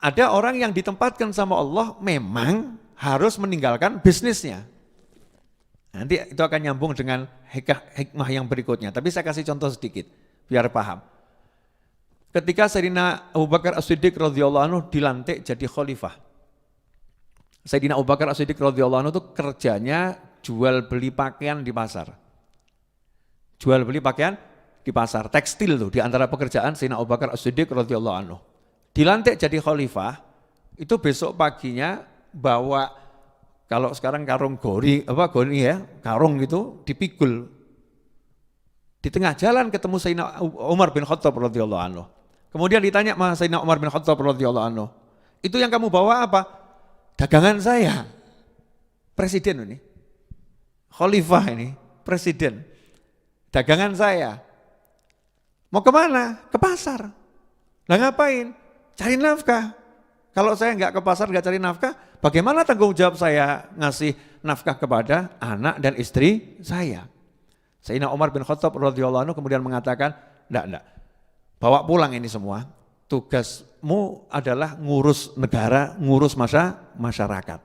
A: ada orang yang ditempatkan sama Allah memang harus meninggalkan bisnisnya. Nanti itu akan nyambung dengan hikmah yang berikutnya. Tapi saya kasih contoh sedikit, biar paham. Ketika Sayyidina Abu Bakar As-Siddiq radhiyallahu anhu dilantik jadi khalifah. Sayyidina Abu Bakar As-Siddiq radhiyallahu anhu itu kerjanya jual beli pakaian di pasar. Tekstil tuh di antara pekerjaan Sayyidina Abu Bakar As-Siddiq radhiyallahu anhu. Dilantik jadi khalifah, itu besok paginya bawa kalau sekarang karung karung gitu dipikul. Di tengah jalan ketemu Sayyidina Umar bin Khattab radhiyallahu anhu. Kemudian ditanya sama Sayyidina Umar bin Khattab radhiyallahu anhu, "Itu yang kamu bawa apa?" "Dagangan saya." Presiden ini. Khalifah ini, presiden. "Dagangan saya." "Mau kemana?" "Ke pasar." "Lah ngapain?" "Cari nafkah." "Kalau saya enggak ke pasar, enggak cari nafkah, bagaimana tanggung jawab saya ngasih nafkah kepada anak dan istri saya?" Sayyidina Umar bin Khattab radhiyallahu anhu kemudian mengatakan, enggak. Bawa pulang ini semua. Tugasmu adalah ngurus negara, ngurus masyarakat.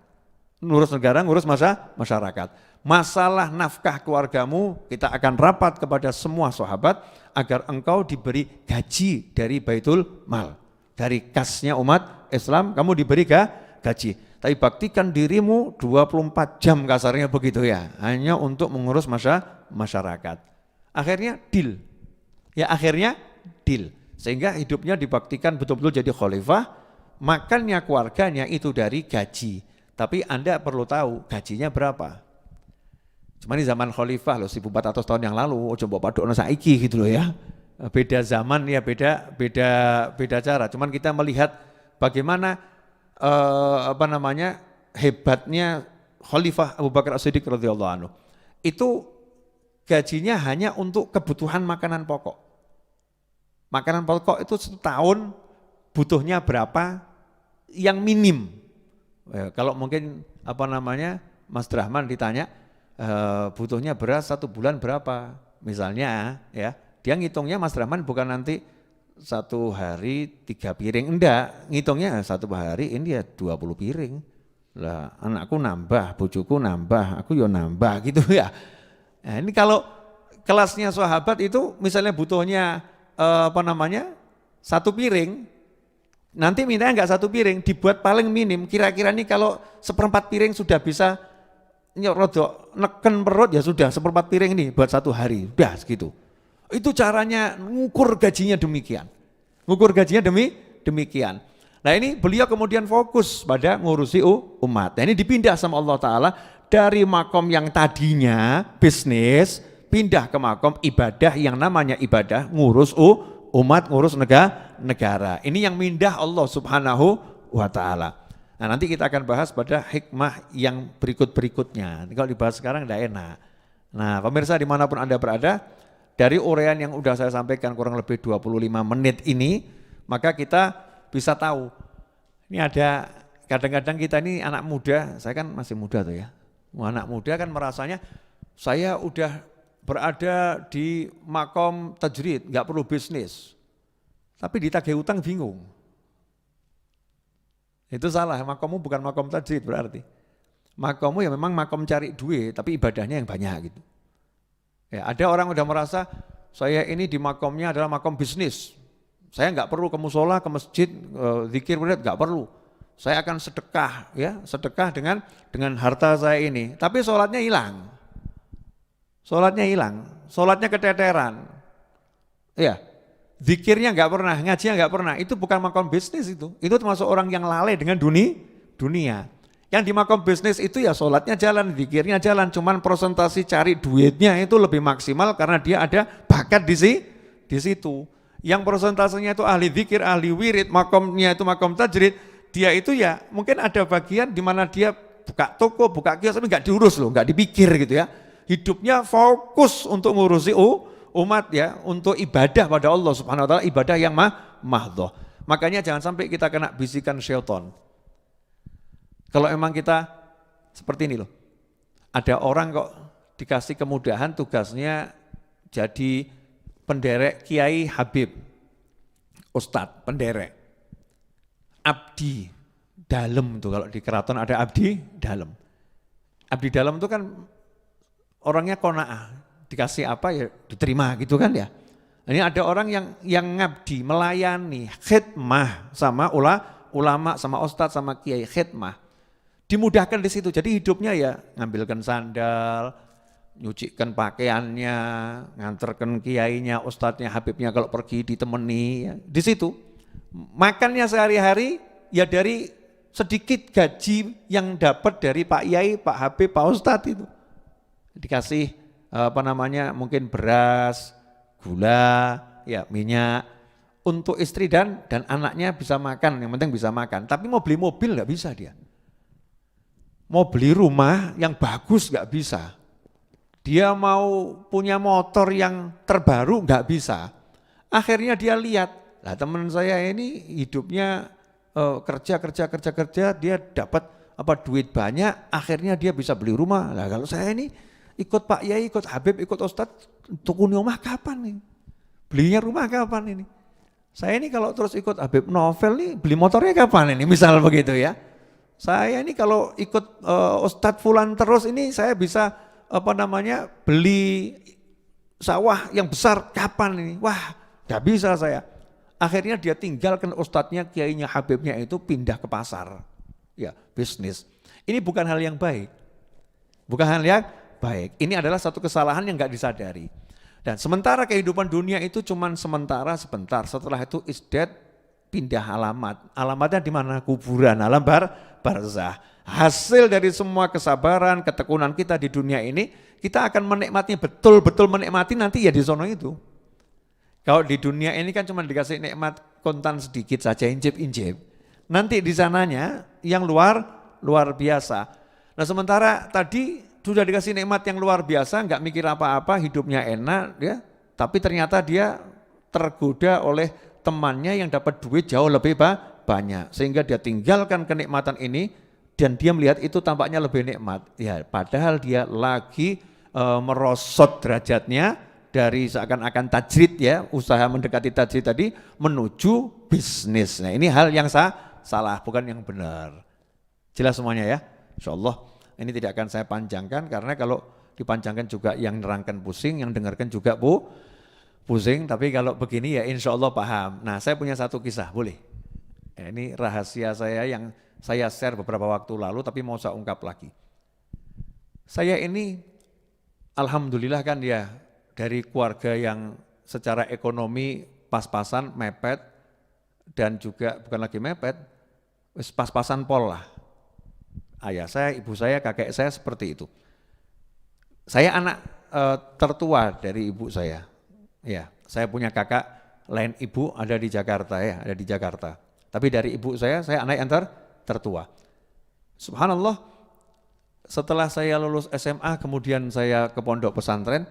A: Ngurus negara, ngurus masyarakat. Masalah nafkah keluargamu, kita akan rapat kepada semua sahabat agar engkau diberi gaji dari Baitul Mal. Dari kasnya umat Islam, kamu diberi gaji. Tapi baktikan dirimu 24 jam kasarnya begitu ya, hanya untuk mengurus masyarakat. Akhirnya deal. Sehingga hidupnya dibaktikan betul-betul jadi khalifah, makannya keluarganya itu dari gaji. Tapi Anda perlu tahu gajinya berapa. Cuma di zaman khalifah loh, 1400 tahun yang lalu, coba padokno saiki gitu loh ya. Beda zaman ya, beda cara. Cuman kita melihat bagaimana hebatnya Khalifah Abu Bakar As-Siddiq radhiyallahu anhu. Itu gajinya hanya untuk kebutuhan makanan pokok. Makanan pokok itu setahun butuhnya berapa yang minim. Kalau mungkin Mas Drahman ditanya butuhnya beras 1 bulan berapa? Misalnya ya, dia ngitungnya Mas Drahman bukan nanti 1 hari 3 piring, enggak, ngitungnya 1 hari ini ya 20 piring. Lah anakku nambah, bojoku nambah, aku ya nambah gitu ya. Nah, ini kalau kelasnya sahabat itu misalnya butuhnya 1 piring, nanti mintanya enggak 1 piring, dibuat paling minim, kira-kira nih kalau 1/4 piring sudah bisa rodok neken perut ya sudah 1/4 piring ini buat 1 hari, udah segitu. Itu caranya ngukur gajinya demikian. Ngukur gajinya demikian. Nah ini beliau kemudian fokus pada ngurusi umat. Nah ini dipindah sama Allah Ta'ala dari makom yang tadinya bisnis, pindah ke makom ibadah yang namanya ibadah ngurus umat, ngurus negara. Ini yang mindah Allah Subhanahu wa Ta'ala. Nah nanti kita akan bahas pada hikmah yang berikut-berikutnya. Kalau dibahas sekarang tidak enak. Nah pemirsa dimanapun Anda berada, dari uraian yang sudah saya sampaikan kurang lebih 25 menit ini, maka kita bisa tahu. Ini ada, kadang-kadang kita ini anak muda, saya kan masih muda tuh ya. Anak muda kan merasanya, saya udah berada di makom tajrid, nggak perlu bisnis. Tapi ditagih utang bingung. Itu salah, makommu bukan makom tajrid berarti. Makommu ya memang makom cari duit, tapi ibadahnya yang banyak gitu. Ya, ada orang udah merasa saya ini di makomnya adalah makom bisnis. Saya nggak perlu ke musola, ke masjid, zikir wirid nggak perlu. Saya akan sedekah, ya sedekah dengan harta saya ini. Tapi sholatnya hilang, sholatnya keteteran. Ya, zikirnya nggak pernah, ngajinya nggak pernah. Itu bukan makom bisnis itu. Itu termasuk orang yang lalai dengan dunia. Yang di makom bisnis itu ya sholatnya jalan, zikirnya jalan, cuman presentasi cari duitnya itu lebih maksimal karena dia ada bakat di situ. Yang presentasenya itu ahli zikir, ahli wirid, makomnya itu makom tajrid, dia itu ya mungkin ada bagian di mana dia buka toko, buka kios, tapi nggak diurus loh, nggak dipikir gitu ya. Hidupnya fokus untuk ngurusi umat ya, untuk ibadah pada Allah Subhanahu wa Ta'ala, ibadah yang mahdhah. Makanya jangan sampai kita kena bisikan syaitan. Kalau emang kita seperti ini loh, ada orang kok dikasih kemudahan tugasnya jadi penderek Kiai Habib, Ustadz, penderek, abdi dalam tuh, kalau di keraton ada abdi dalam. Abdi dalam itu kan orangnya qanaah, dikasih apa ya diterima gitu kan ya. Ini ada orang yang ngabdi, melayani, khidmah sama ulama, sama ustadz, sama kiai, khidmah. Dimudahkan di situ, jadi hidupnya ya ngambilkan sandal, nyucikan pakaiannya, nganterkan kiainya, ustadznya, habibnya kalau pergi ditemani, ya. Di situ makannya sehari-hari ya dari sedikit gaji yang dapat dari Pak Yai, Pak Habib, Pak Ustadz itu. Dikasih mungkin beras, gula, ya minyak, untuk istri dan anaknya bisa makan, yang penting bisa makan. Tapi mau beli mobil nggak bisa dia. Mau beli rumah yang bagus nggak bisa. Dia mau punya motor yang terbaru nggak bisa. Akhirnya dia lihat, lah teman saya ini hidupnya kerja, dia dapat duit banyak, akhirnya dia bisa beli rumah. Lah kalau saya ini ikut Pak Yai, ikut Habib, ikut Ustadz, tuku rumah kapan nih? Belinya rumah kapan ini? Saya ini kalau terus ikut Habib Novel nih, beli motornya kapan ini? Misal begitu ya. Saya ini kalau ikut Ustadz Fulan terus ini saya bisa beli sawah yang besar kapan ini? Wah, gak bisa saya. Akhirnya dia tinggalkan ustadznya, kiainya, habibnya itu pindah ke pasar. Ya, bisnis. Ini bukan hal yang baik. Bukan hal yang baik. Ini adalah satu kesalahan yang gak disadari. Dan sementara kehidupan dunia itu cuman sebentar. Setelah itu is dead, pindah alamat. Alamatnya di mana? Kuburan, alam barzah. Hasil dari semua kesabaran, ketekunan kita di dunia ini, kita akan menikmatinya, betul-betul menikmati nanti ya di sono itu. Kalau di dunia ini kan cuma dikasih nikmat kontan sedikit saja, injip-injip. Nanti di sananya yang luar biasa. Nah sementara tadi sudah dikasih nikmat yang luar biasa, nggak mikir apa-apa, hidupnya enak, ya. Tapi ternyata dia tergoda oleh temannya yang dapat duit jauh lebih banyak, sehingga dia tinggalkan kenikmatan ini dan dia melihat itu tampaknya lebih nikmat. Ya, padahal dia lagi merosot derajatnya dari seakan-akan tajrid, ya, usaha mendekati tajrid tadi menuju bisnis. Nah ini hal yang salah, bukan yang benar. Jelas semuanya ya, insyaallah. Ini tidak akan saya panjangkan karena kalau dipanjangkan juga yang nerangkan pusing, yang dengarkan juga pusing, tapi kalau begini ya insya Allah paham. Nah saya punya satu kisah, boleh? Ya, ini rahasia saya yang saya share beberapa waktu lalu tapi mau saya ungkap lagi. Saya ini alhamdulillah kan ya dari keluarga yang secara ekonomi pas-pasan, mepet, dan juga bukan lagi mepet, pas-pasan pol lah. Ayah saya, ibu saya, kakek saya seperti itu. Saya anak tertua dari ibu saya. Ya, saya punya kakak lain ibu ada di Jakarta ya, ada di Jakarta. Tapi dari ibu saya anak yang tertua. Subhanallah, setelah saya lulus SMA kemudian saya ke pondok pesantren,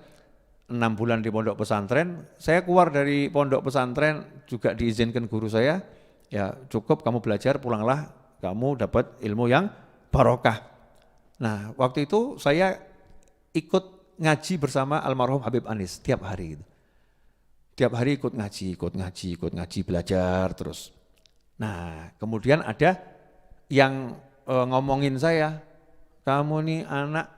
A: 6 bulan di pondok pesantren, saya keluar dari pondok pesantren juga diizinkan guru saya, ya cukup kamu belajar pulanglah, kamu dapat ilmu yang barokah. Nah waktu itu saya ikut ngaji bersama almarhum Habib Anis tiap hari gitu. Tiap hari ikut ngaji, belajar terus. Nah kemudian ada yang ngomongin saya, kamu nih anak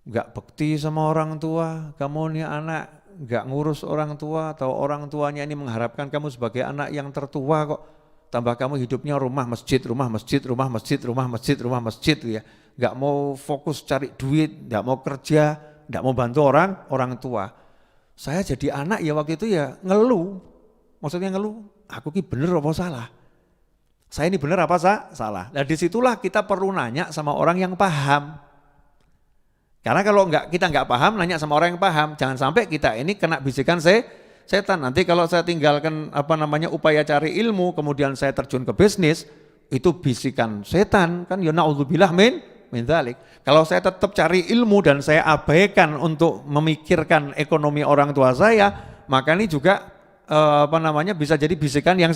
A: gak bekti sama orang tua, kamu nih anak gak ngurus orang tua, atau orang tuanya ini mengharapkan kamu sebagai anak yang tertua kok. Tambah kamu hidupnya rumah masjid gitu ya. Gak mau fokus cari duit, gak mau kerja, gak mau bantu orang tua. Saya jadi anak ya waktu itu ya ngeluh, maksudnya ngeluh, aku ini bener apa salah? Saya ini bener apa salah? Nah disitulah kita perlu nanya sama orang yang paham. Karena kalau kita nggak paham, nanya sama orang yang paham, jangan sampai kita ini kena bisikan setan. Nanti kalau saya tinggalkan upaya cari ilmu, kemudian saya terjun ke bisnis, itu bisikan setan kan? Ya na'udzubillah min dzalik. Kalau saya tetap cari ilmu dan saya abaikan untuk memikirkan ekonomi orang tua saya, maka ini juga bisa jadi bisikan yang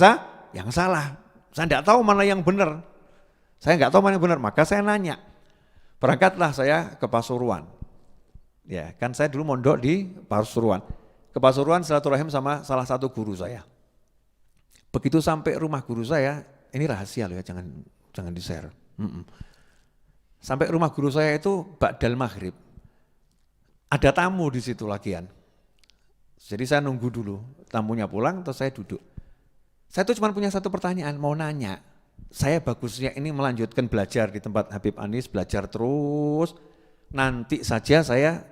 A: salah. Saya tidak tahu mana yang benar. Maka saya nanya. Berangkatlah saya ke Pasuruan. Ya, kan saya dulu mondok di Pasuruan. Ke Pasuruan silaturahim sama salah satu guru saya. Begitu sampai rumah guru saya, ini rahasia loh ya, jangan di-share. Sampai rumah guru saya itu ba'dal maghrib. Ada tamu di situ lagian. Jadi saya nunggu dulu, tamunya pulang terus saya duduk. Saya tuh cuma punya satu pertanyaan, mau nanya. Saya bagusnya ini melanjutkan belajar di tempat Habib Anis, belajar terus. Nanti saja saya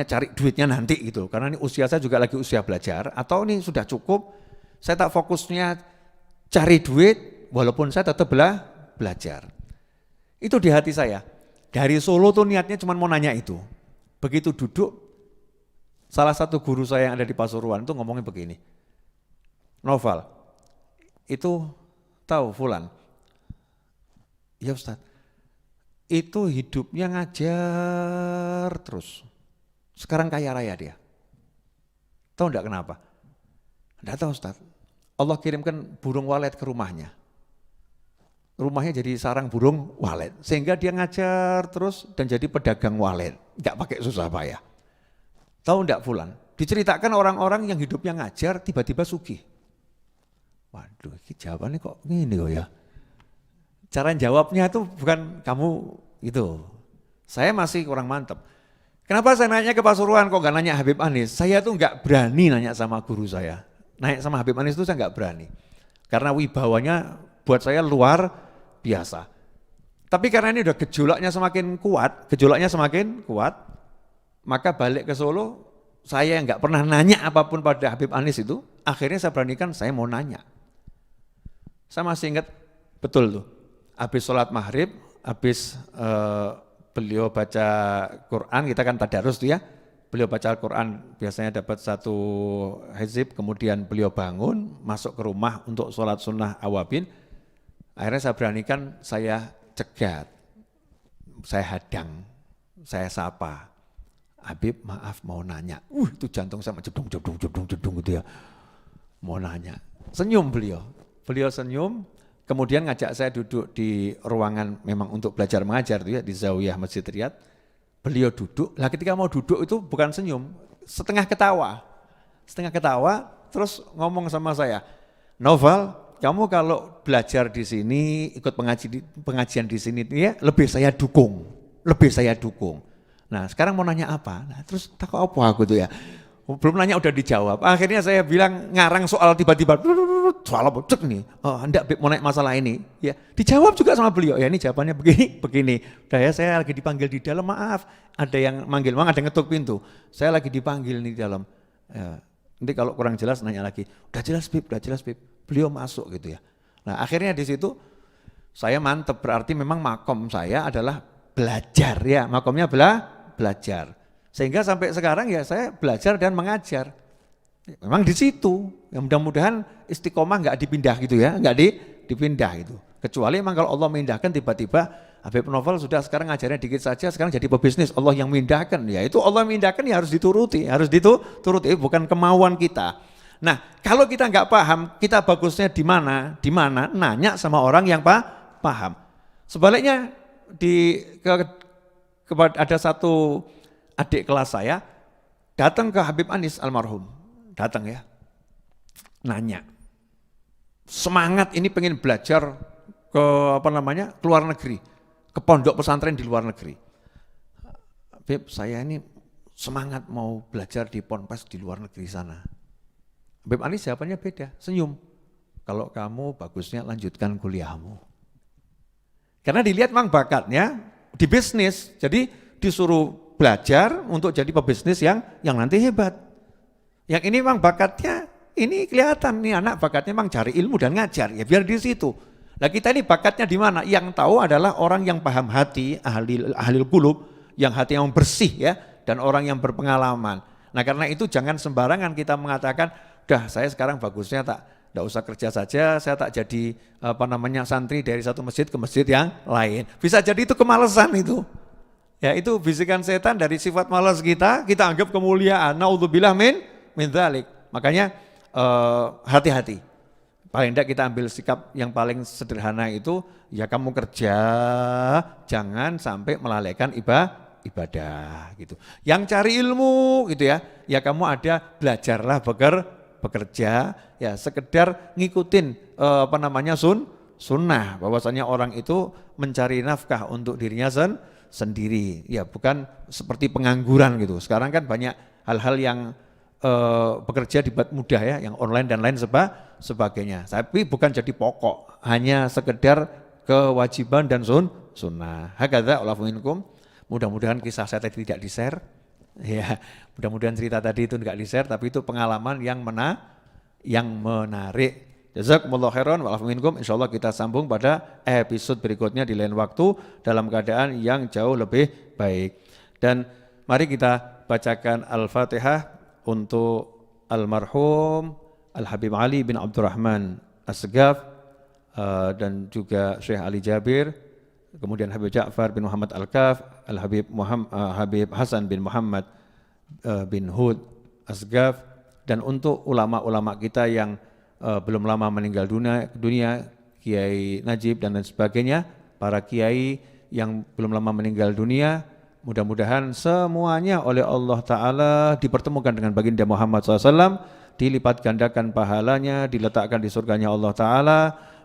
A: cari duitnya nanti gitu. Karena ini usia saya juga lagi usia belajar, atau ini sudah cukup. Saya tak fokusnya cari duit walaupun saya tetap belajar. Itu di hati saya. Dari Solo tuh niatnya cuma mau nanya itu. Begitu duduk, salah satu guru saya yang ada di Pasuruan itu ngomongin begini. Noval, itu tahu Fulan? Ya Ustadz, itu hidupnya ngajar terus. Sekarang kaya raya dia. Tahu enggak kenapa? Enggak tahu Ustadz. Allah kirimkan burung walet ke rumahnya. Rumahnya jadi sarang burung walet. Sehingga dia ngajar terus dan jadi pedagang walet. Enggak pakai susah payah. Tahu enggak Fulan? Diceritakan orang-orang yang hidupnya ngajar tiba-tiba sugih. Waduh, ini jawabannya kok gini kok ya. Cara jawabnya itu bukan kamu itu. Saya masih kurang mantap. Kenapa saya nanya ke Pasuruan kok gak nanya Habib Anis? Saya tuh gak berani nanya sama guru saya. Nanya sama Habib Anis itu saya gak berani. Karena wibawanya buat saya luar biasa. Tapi karena ini udah gejolaknya semakin kuat, maka balik ke Solo, saya yang gak pernah nanya apapun pada Habib Anis itu, akhirnya saya beranikan saya mau nanya. Saya masih ingat betul tuh, habis sholat maghrib, habis beliau baca Quran, kita kan tadarus tuh ya, beliau baca Al-Quran biasanya dapat 1 hizib, kemudian beliau bangun, masuk ke rumah untuk sholat sunnah awabin, akhirnya saya beranikan, saya cegat, saya hadang, saya sapa, Habib maaf mau nanya, itu jantung sama jedung gitu ya, mau nanya, senyum beliau senyum, kemudian ngajak saya duduk di ruangan memang untuk belajar mengajar tuh ya, di Zawiyah Masjid Riyadh. Beliau duduk, lah ketika mau duduk itu bukan senyum, setengah ketawa, terus ngomong sama saya, Noval, kamu kalau belajar di sini, ikut pengajian di sini ya, lebih saya dukung. Nah sekarang mau nanya apa? Nah, terus takut apa aku tuh ya? Belum nanya udah dijawab. Akhirnya saya bilang ngarang soal tiba-tiba, soal apa cek nih? Oh, hendak mau naik masalah ini. Ya, dijawab juga sama beliau. Ya ini jawabannya begini. Udah ya saya lagi dipanggil di dalam, maaf. Ada yang manggil, ada yang ngetuk pintu. Saya lagi dipanggil nih di dalam. Ya, nanti kalau kurang jelas nanya lagi. Udah jelas Bib. Beliau masuk gitu ya. Nah akhirnya di situ saya mantep, berarti memang makom saya adalah belajar ya. Makomnya belajar. Sehingga sampai sekarang ya saya belajar dan mengajar. Memang di situ. Ya mudah-mudahan istiqomah nggak dipindah gitu ya, nggak dipindah gitu. Kecuali memang kalau Allah memindahkan tiba-tiba Habib Novel sudah sekarang ngajarnya dikit saja, sekarang jadi pebisnis, Allah yang memindahkan. Ya itu Allah memindahkan ya harus dituruti, bukan kemauan kita. Nah kalau kita nggak paham, kita bagusnya di mana? Nanya sama orang yang paham. Sebaliknya ada satu adik kelas saya datang ke Habib Anis almarhum, datang ya, nanya, semangat ini pengen belajar ke ke luar negeri, ke pondok pesantren di luar negeri. Habib, saya ini semangat mau belajar di ponpes di luar negeri sana. Habib Anis jawabannya beda, senyum. Kalau kamu bagusnya lanjutkan kuliahmu. Karena dilihat memang bakatnya di bisnis, jadi disuruh belajar untuk jadi pebisnis yang nanti hebat. Yang ini memang bakatnya, ini kelihatan nih anak bakatnya memang cari ilmu dan ngajar, ya biar di situ. Nah kita ini bakatnya di mana? Yang tahu adalah orang yang paham hati, ahli qulub, yang hati yang bersih ya, dan orang yang berpengalaman. Nah karena itu jangan sembarangan kita mengatakan, dah saya sekarang bagusnya tidak usah kerja saja, saya tak jadi santri dari satu masjid ke masjid yang lain. Bisa jadi itu kemalasan itu. Ya itu bisikan setan dari sifat malas kita anggap kemuliaan. Naudzubillah min dzalik. Makanya hati-hati. Paling tidak kita ambil sikap yang paling sederhana itu, ya kamu kerja, jangan sampai melalaikan ibadah gitu. Yang cari ilmu gitu ya kamu belajarlah bekerja, ya sekedar ngikutin sunnah, bahwasanya orang itu mencari nafkah untuk dirinya sendiri, ya bukan seperti pengangguran gitu. Sekarang kan banyak hal-hal yang bekerja dibuat mudah ya, yang online dan lain sebagainya. Tapi bukan jadi pokok, hanya sekedar kewajiban dan sunnah. Hakadza ulafu minkum. Mudah-mudahan kisah saya tadi tidak di-share. Ya, mudah-mudahan cerita tadi itu enggak di-share, tapi itu pengalaman yang menarik. Jazakumullah khairan wa'alafu minkum. Insyaallah kita sambung pada episode berikutnya di lain waktu dalam keadaan yang jauh lebih baik. Dan mari kita bacakan Al-Fatihah untuk almarhum Al-Habib Ali bin Abdurrahman As-Segaf dan juga Syekh Ali Jabir, kemudian Habib Ja'far bin Muhammad Al-Kaf, Habib Hasan bin Muhammad bin Hud As-Segaf, dan untuk ulama-ulama kita yang belum lama meninggal dunia, Kiai Najib dan lain sebagainya, para kiai yang belum lama meninggal dunia, mudah-mudahan semuanya oleh Allah Ta'ala dipertemukan dengan baginda Muhammad SAW, dilipat gandakan pahalanya, diletakkan di surganya Allah Ta'ala,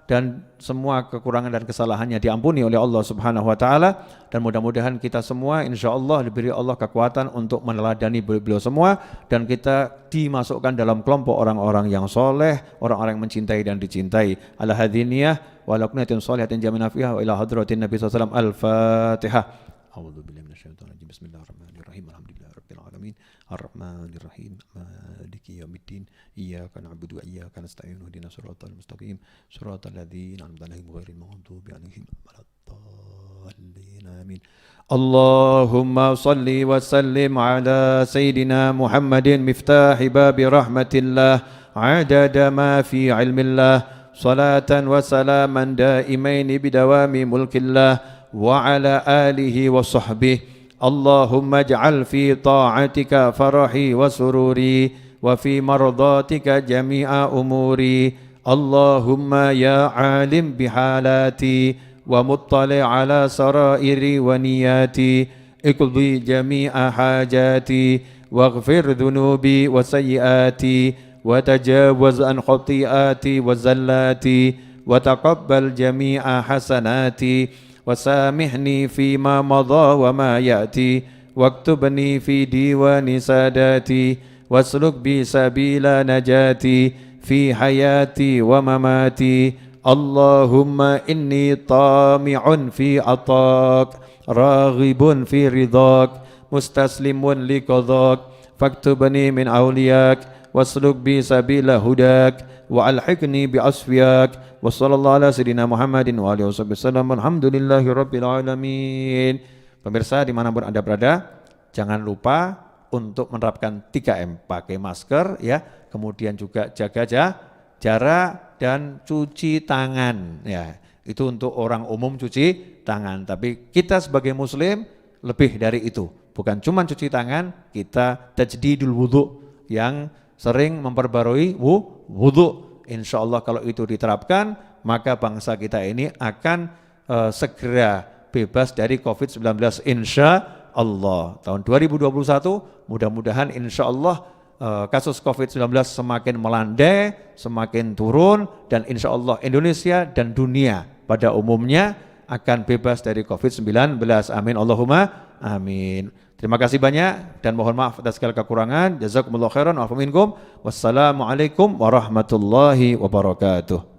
A: dan semua kekurangan dan kesalahannya diampuni oleh Allah Subhanahu Wa Ta'ala. Dan mudah-mudahan kita semua insya Allah diberi Allah kekuatan untuk meneladani beliau semua, dan kita dimasukkan dalam kelompok orang-orang yang soleh, orang-orang yang mencintai dan dicintai. Ala hadiniyah wa ala kunatin solihatin jamina fiha wa ila hadratin Nabi SAW. Al-Fatihah. A'udzu billahi minasyaitonir rajim. Bismillahirrahmanirrahim. Alhamdulillahirabbil alamin. alamin arrahmanir rahim maliki yaumiddin iyyaka na'budu wa iyyaka nasta'in ihdinas siratal mustaqim siratal ladzina an'amta 'alaihim ghairil maghdubi 'alaihim waladdallin amin. Allahumma salli wa sallim ala sayyidina Muhammadin miftahi babi rahmatillah adada ma fi ilmillah salatan wa salaman daimaini bidawami mulkillah wa ala alihi wa sahbihi. Allahumma ij'al fi ta'atika farahi wa sururi wa fi mardatika jami'a umuri. Allahumma ya alim bihalati wa muttali ala sarairi wa niyati iqdi jami'a hajati waghfir dhunubi wa sayyiati وتجاوز عن خطيئاتي وزلاتي وتقبل جميع حسناتي وسامحني فيما مضى وما يأتي واكتبني في ديوان ساداتي واسلك بي سبيل نجاتي في حياتي ومماتي. اللهم إني طامع في عطاك راغب في رضاك مستسلم لقضاك فاكتبني من أولياك wasluk bi sabila hudak wa alhiqni bi asfiyak wa sallallahu ala sayyidina Muhammadin wa alihi wasallam alhamdulillahi rabbil alamin. Pemirsa dimanapun Anda berada, jangan lupa untuk menerapkan 3M, pakai masker ya, kemudian juga jaga jarak dan cuci tangan ya. Itu untuk orang umum cuci tangan, tapi kita sebagai muslim lebih dari itu. Bukan cuma cuci tangan, kita tajdidul wudu yang sering memperbarui wudu. Insya Allah kalau itu diterapkan, maka bangsa kita ini akan segera bebas dari COVID-19 insya Allah. Tahun 2021 mudah-mudahan insya Allah kasus COVID-19 semakin melandai, semakin turun, dan insya Allah Indonesia dan dunia pada umumnya akan bebas dari COVID-19. Amin Allahumma amin. Terima kasih banyak dan mohon maaf atas segala kekurangan. Jazakumullah khairan wa afu minkum. Wassalamualaikum warahmatullahi wabarakatuh.